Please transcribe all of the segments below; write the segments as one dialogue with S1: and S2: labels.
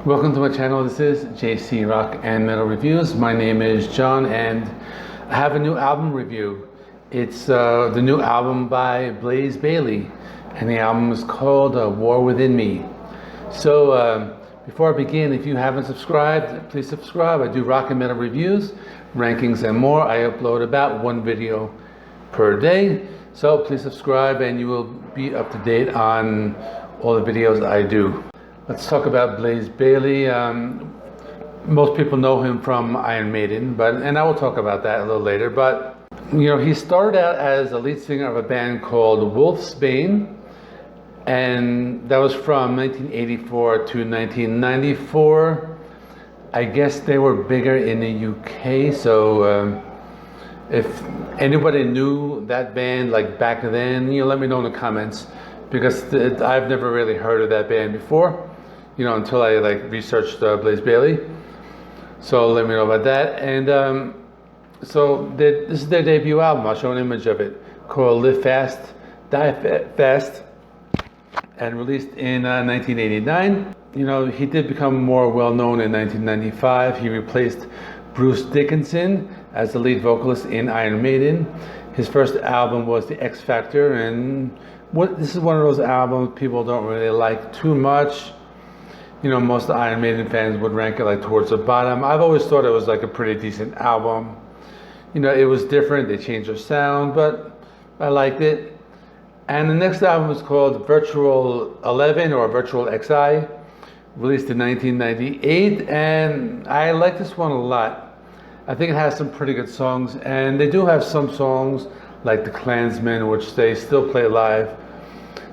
S1: Welcome to my channel. This is JC Rock and Metal Reviews. My name is John and I have a new album review. It's the new album by Blaze Bayley and the album is called War Within Me. So before I begin, if you haven't subscribed, please subscribe. I do rock and metal reviews, rankings and more. I upload about one video per day. So please subscribe and you will be up to date on all the videos I do. Let's talk about Blaze Bayley. Most people know him from Iron Maiden, and I will talk about that a little later. But you know, he started out as a lead singer of a band called Wolfsbane, and that was from 1984 to 1994. I guess they were bigger in the UK. So if anybody knew that band like back then, you know, let me know in the comments, because I've never really heard of that band before. You know, until I like researched Blaze Bayley. So let me know about that. And so this is their debut album. I'll show an image of it, called Live Fast, Die Fast, and released in 1989. You know, he did become more well known in 1995. He replaced Bruce Dickinson as the lead vocalist in Iron Maiden. His first album was The X Factor, and this is one of those albums people don't really like too much. You know, most Iron Maiden fans would rank it like towards the bottom. I've always thought it was like a pretty decent album. You know, it was different, they changed their sound, but I liked it. And the next album is called Virtual 11 or Virtual XI, released in 1998, and I like this one a lot. I think it has some pretty good songs, and they do have some songs like The Klansman, which they still play live.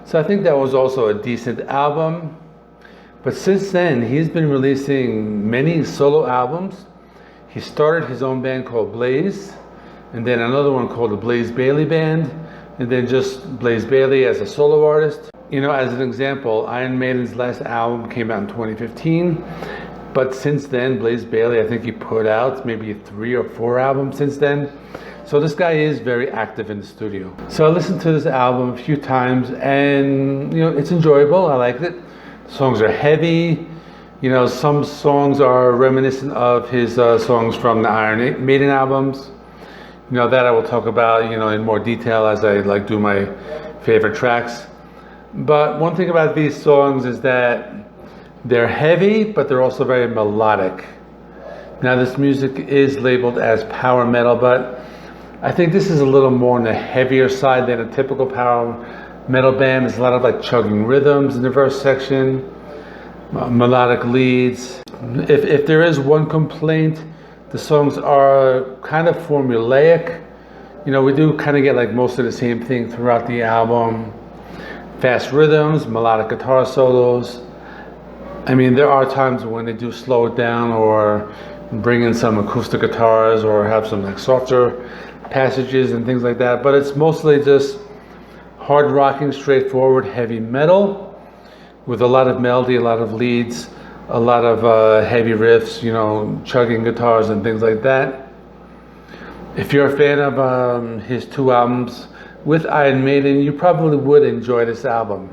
S1: So I think that was also a decent album. But since then, he's been releasing many solo albums. He started his own band called Blaze, and then another one called the Blaze Bayley Band, and then just Blaze Bayley as a solo artist. You know, as an example, Iron Maiden's last album came out in 2015, but since then, Blaze Bayley, I think he put out maybe 3 or 4 albums since then. So this guy is very active in the studio. So I listened to this album a few times, and you know, it's enjoyable. I liked it. Songs are heavy. You know, some songs are reminiscent of his songs from the Iron Maiden albums. You know, that I will talk about, you know, in more detail as I like do my favorite tracks. But one thing about these songs is that they're heavy, but they're also very melodic. Now, this music is labeled as power metal, but I think this is a little more on the heavier side than a typical power metal band. There's a lot of like chugging rhythms in the verse section, melodic leads. If there is one complaint, the songs are kind of formulaic. You know, we do kind of get like most of the same thing throughout the album. Fast rhythms, melodic guitar solos. I mean, there are times when they do slow it down or bring in some acoustic guitars or have some like softer passages and things like that, but it's mostly just hard rocking, straightforward, heavy metal with a lot of melody, a lot of leads, a lot of heavy riffs, you know, chugging guitars and things like that. If you're a fan of his 2 albums with Iron Maiden, you probably would enjoy this album.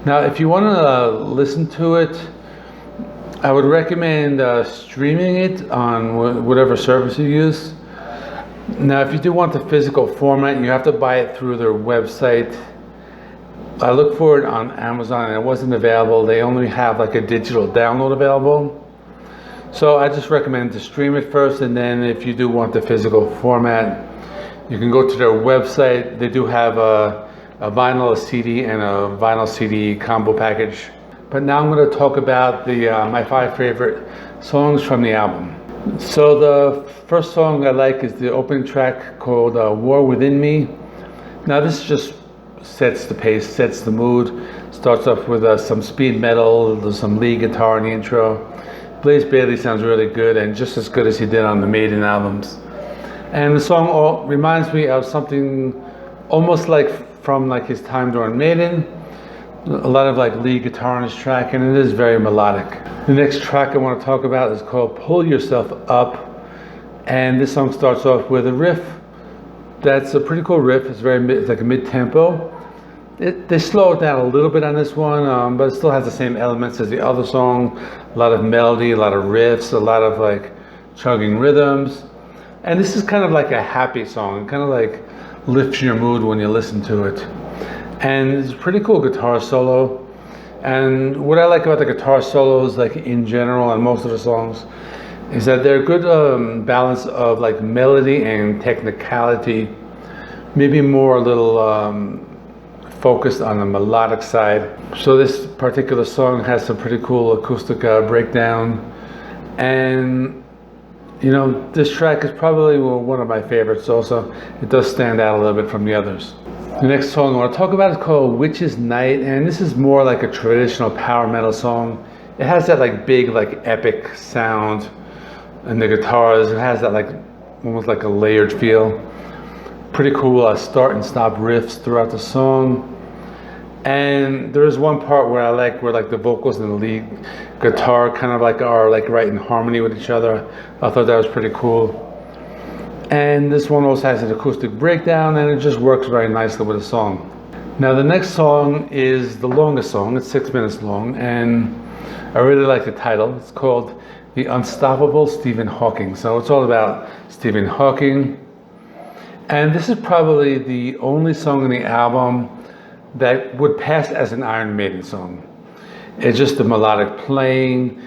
S1: Now, if you want to listen to it, I would recommend streaming it on whatever service you use. Now, if you do want the physical format, you have to buy it through their website. I looked for it on Amazon and it wasn't available. They only have like a digital download available. So I just recommend to stream it first, and then if you do want the physical format, you can go to their website. They do have a vinyl, a CD, and a vinyl CD combo package. But now I'm going to talk about my 5 favorite songs from the album. So the first song I like is the opening track called War Within Me. Now this just sets the pace, sets the mood. Starts off with some speed metal, there's some lead guitar in the intro. Blaze Bayley sounds really good, and just as good as he did on the Maiden albums. And the song reminds me of something almost like from like his time during Maiden. A lot of like lead guitar on his track, and it is very melodic. The next track I want to talk about is called Pull Yourself Up, and this song starts off with a riff that's a pretty cool riff. It's like a mid-tempo, They slow it down a little bit on this one, but it still has the same elements as the other song. A lot of melody, a lot of riffs, a lot of like chugging rhythms. And this is kind of like a happy song. It kind of like lifts your mood when you listen to it. And it's a pretty cool guitar solo. And what I like about the guitar solos, like in general on most of the songs, is that they're a good balance of like melody and technicality. Maybe more a little focused on the melodic side. So this particular song has some pretty cool acoustic breakdown, and you know, this track is probably one of my favorites also. It does stand out a little bit from the others. The next song I want to talk about is called Witch's Night, and this is more like a traditional power metal song. It has that like big like epic sound and the guitars. It has that like almost like a layered feel. Pretty cool start and stop riffs throughout the song. And there is one part where I like where like the vocals and the lead guitar kind of like are like right in harmony with each other. I thought that was pretty cool. And this one also has an acoustic breakdown, and it just works very nicely with the song. Now the next song is the longest song. It's 6 minutes long, and I really like the title. It's called The Unstoppable Stephen Hawking. So it's all about Stephen Hawking. And this is probably the only song in the album that would pass as an Iron Maiden song. It's just the melodic playing,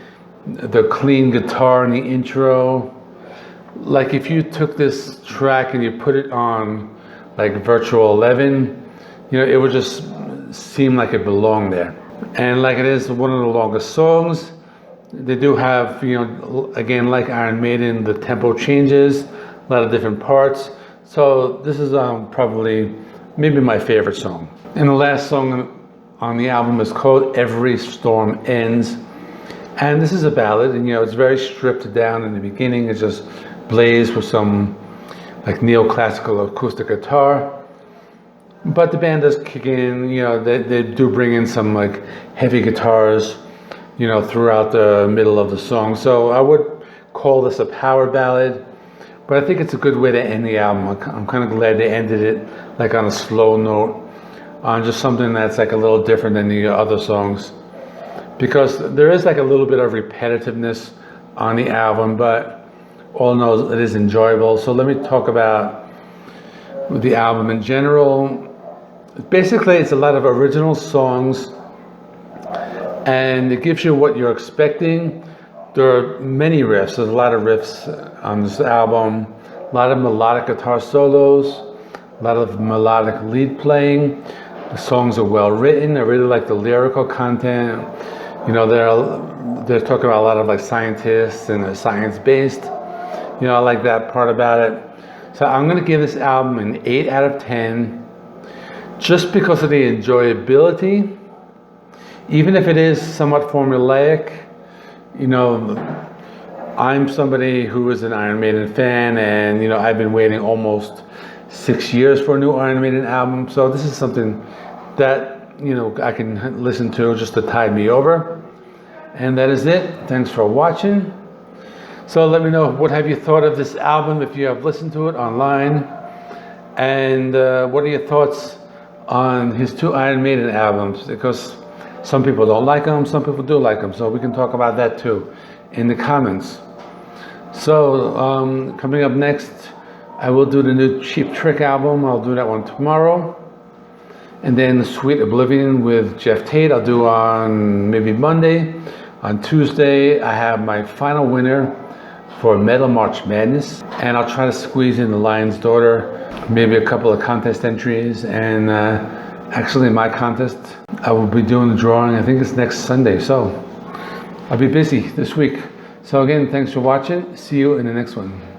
S1: the clean guitar in the intro. Like if you took this track and you put it on like Virtual 11, you know, it would just seem like it belonged there. And like it is one of the longest songs. They do have, you know, again, like Iron Maiden, the tempo changes, a lot of different parts. So this is probably maybe my favorite song. And the last song on the album is called Every Storm Ends. And this is a ballad, and you know, it's very stripped down in the beginning. It's just Blaze with some like neoclassical acoustic guitar. But the band does kick in, you know, they do bring in some like heavy guitars, you know, throughout the middle of the song. So I would call this a power ballad. But I think it's a good way to end the album. I'm kind of glad they ended it like on a slow note, on just something that's like a little different than the other songs. Because there is like a little bit of repetitiveness on the album, but all in all, it is enjoyable. So let me talk about the album in general. Basically, it's a lot of original songs, and it gives you what you're expecting. There are many riffs. There's a lot of riffs on this album, a lot of melodic guitar solos, a lot of melodic lead playing. The songs are well written. I really like the lyrical content. You know, they're talking about a lot of like scientists and they're science-based. You know, I like that part about it. So I'm going to give this album an 8 out of 10, just because of the enjoyability. Even if it is somewhat formulaic. You know, I'm somebody who is an Iron Maiden fan, and you know, I've been waiting almost 6 years for a new Iron Maiden album. So this is something that, you know, I can listen to just to tide me over. And that is it. Thanks for watching. So let me know, what have you thought of this album if you have listened to it online? And what are your thoughts on his 2 Iron Maiden albums? Because some people don't like them, some people do like them. So we can talk about that too in the comments. So coming up next, I will do the new Cheap Trick album. I'll do that one tomorrow. And then the Sweet Oblivion with Jeff Tate, I'll do on maybe Monday. On Tuesday, I have my final winner for Metal March Madness. And I'll try to squeeze in the Lion's Daughter, maybe a couple of contest entries. And actually my contest, I will be doing the drawing, I think it's next Sunday. So I'll be busy this week. So again, thanks for watching. See you in the next one.